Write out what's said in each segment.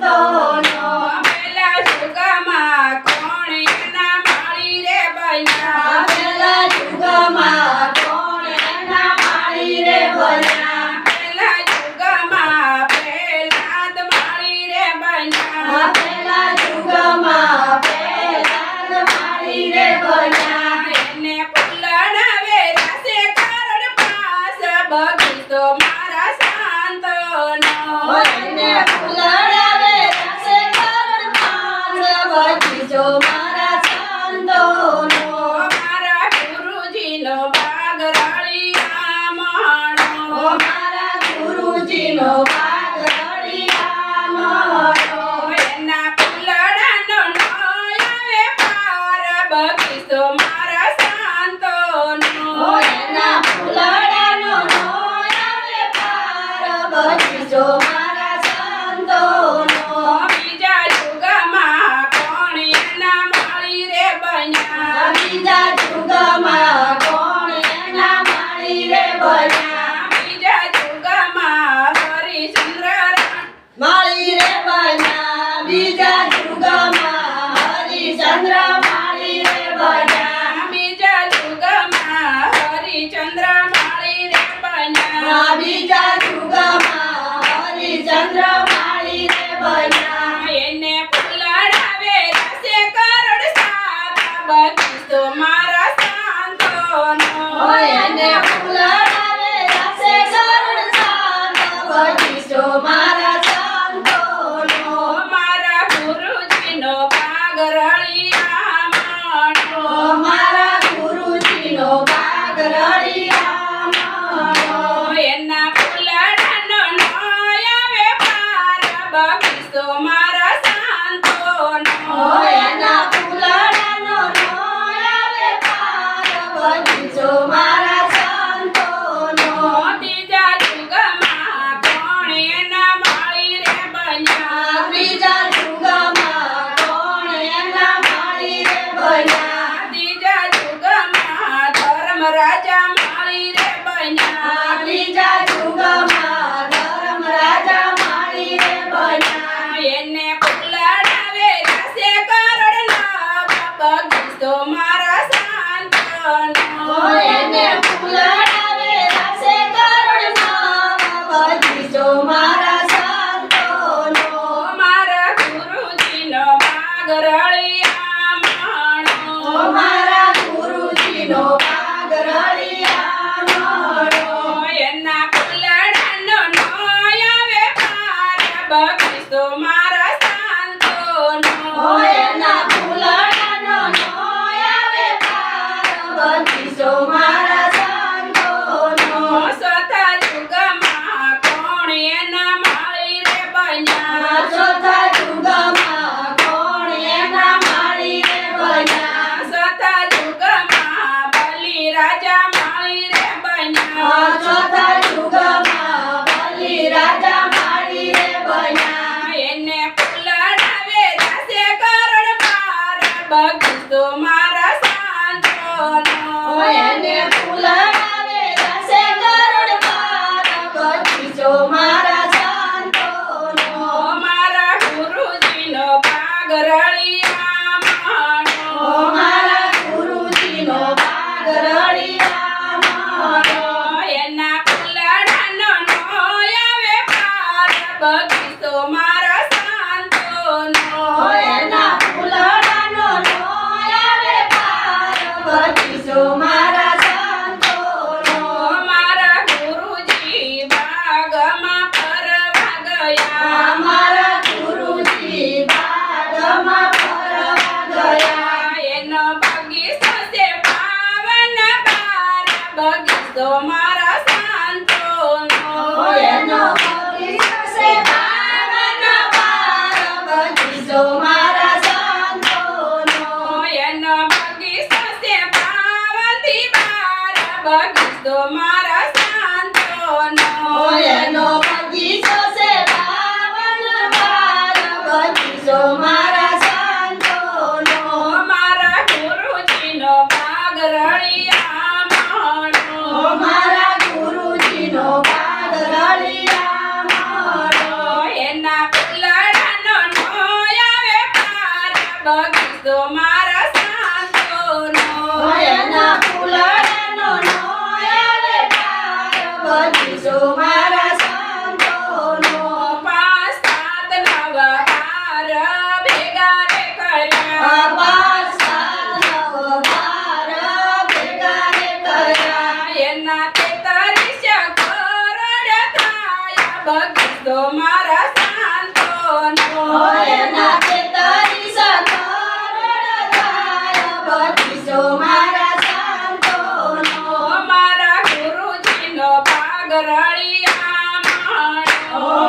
શાંતોનો પેલા જુગમાં કોણ એના માળી રે બન્યા પેલા જુગમાં કોણ એના માળી રે બન્યા પેલા જુગમાં પ્રહલાદ માળી રે બન્યા પેલા જુગમાં પ્રહલાદ માળી રે બન્યા એને ફૂલડાવે રાસે કારણ પાસ બગીચો મારા શાંતોનો એને ફૂલડાવે રસે કરણમાં બગીચો મારા શાંતોનો મારા ગુરુજીનો બાગ રળિયા માણો મારા ગુરુજીનો બાગ રળિયામણો એના ફૂલડાનો નોય પાર બગીચો મારા શાંતોનો એના ફૂલડાનો આવે પાર બગીચો મારા શાંતોનો બીજા યુગમાં કોણ એના માળી રે બન્યા બીજા જુગમાં કોણ એના માળી રે બન્યા બીજા યુગમાં હરિચંદ્ર માળી રે બન્યા બીજા જુગમાં હરિચંદ્ર માળી રે બન્યા બીજા યુગમાં હરિચંદ્ર માળી રે બન્યા બીજા જુગમાં હરિચંદ્ર માળી રે બન્યા એને ફૂલડાવે રસે કરોડ સાત બગીચો મારા શાંતોનો એને ફૂલડાવે રસે કરુણ શાંત બગીચો મારા શાંતોનો મારા ગુરુજીનો બાગ રળિયા માણો મારા ગુરુજીનો બાગ રળિયામણો એના ફૂલડાનો નોય આવે પાર બગીચો મારા શાંતોનો એના ફૂલડાનો આવે પાર બગીચો મારા શાંતોનો ત્રીજા યુગમાં કોણ એના માળી રે બન્યા ત્રીજા જુગમાં કોણ એના માળી રે બન્યા ત્રીજા યુગમાં ધર્મ રાજા માળી રે બન્યા ત્રીજા જુગમાં ધર્મ રાજા માળી રે બન્યા એને ફૂલડાવે રસે કરોડ નવ બગીચો મારા શાંતોનો એને ફૂલડાવે રસે કરુણમાં બગીચો મારા શાંતોનો મારા ગુરુજીનો બાગ રળિયા માણો મારા ગુરુજીનો બાગ રળિયામણો એના ફૂલડાનો નોય આવે પાર બગીચો મારા શાંતોનો એના ફૂલડાનો આવે પાર બગીચો મારા શાંતોનો ચોથા યુગમાં કોણ એના માળી રે બન્યા ચોથા જુગમાં કોણ એના માળી રે બન્યા ચોથા યુગમાં બલિ રાજા માળી રે બન્યા ચોથા જુગમાં બલિ રાજા માળી રે બન્યા એને ફૂલડાવે રસે કરોડ પાર બગીચો મારા શાંતોનો એને ફૂલડાવે રસે કરુણ પાર બગીચો મારા શાંતોનો મારા ગુરુજીનો બાગ રળિયા માણો મારા ગુરુજીનો બાગ રળિયામણો એના ફૂલડાનો નોય આવે પાર બગીચો મારા શાંતોનો એના ફૂલડાનો બગીચો મારા સંતોનો. એના ફૂલડાનો નો આવે પાર, બગીચો મારા સંતોનો. 5 7 નવા બાર ભેગા રે કર્યા. 5 7 9 12 ભેગા રે કર્યા. એના 43 કરોડ થાય બગીચો મારા સંતોનો. એના 43 કરોડ થાય, બગીચો મારા સંતોનો. મારા ગુરુજીનો ભાગ રળિયામણો.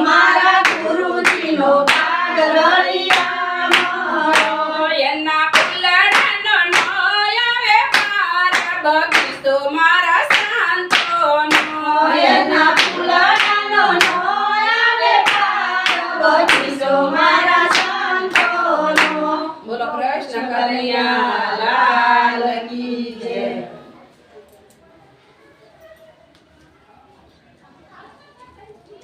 મારા ગુરુજીનો ભાગ રળિયામણો. એના ફૂલડાનો નો આવે પાર, બગીચો મારા સંતોનો. એના ફૂલડાનો નો આવે પાર, બગીચો મારા સંતોનો. બોલો કૃષ્ણ કનૈયા